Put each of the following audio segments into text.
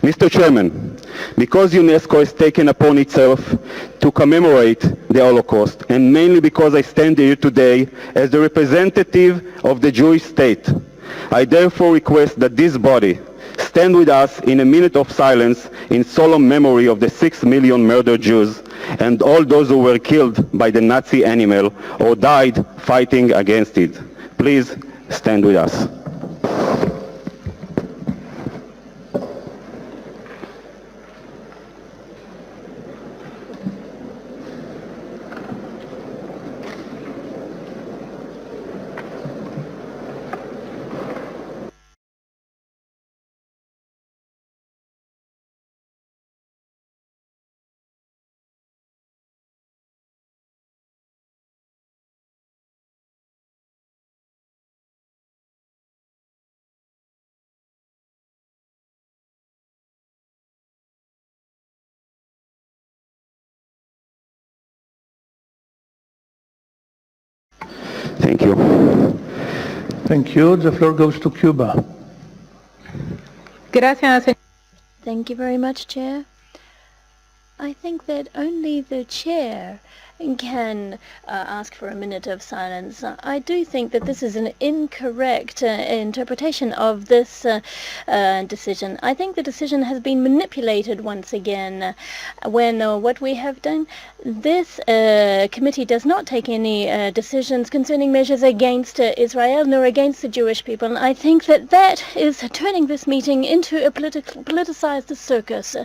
Mr. Chairman, because UNESCO has taken upon itself to commemorate the Holocaust, and mainly because I stand here today as the representative of the Jewish state, I therefore request that this body stand with us in a minute of silence in solemn memory of the 6 million murdered Jews and all those who were killed by the Nazi animal or died fighting against it. Please stand with us. Thank you. Thank you. The floor goes to Cuba. Gracias. Thank you very much, Chair. I think that only the Chair can ask for a minute of silence. I do think that this is an incorrect interpretation of this decision. I think the decision has been manipulated once again when what we have done, this committee does not take any decisions concerning measures against Israel nor against the Jewish people. And I think that that is turning this meeting into a politicized circus.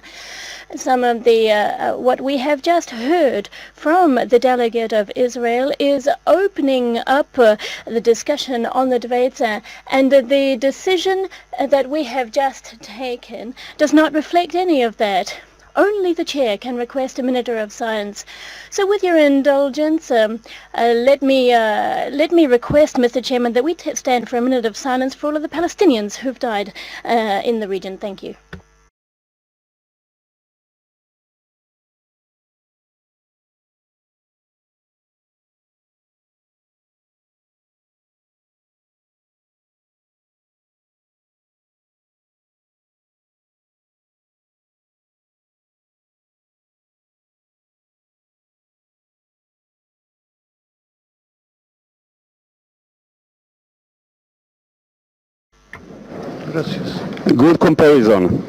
Some of the what we have just heard from the delegate of Israel is opening up the discussion on the debates, and the decision that we have just taken does not reflect any of that. Only the Chair can request a minute of silence. So with your indulgence, let me request, Mr. Chairman, that we stand for a minute of silence for all of the Palestinians who've died in the region. Thank you. Gracias. Good comparison.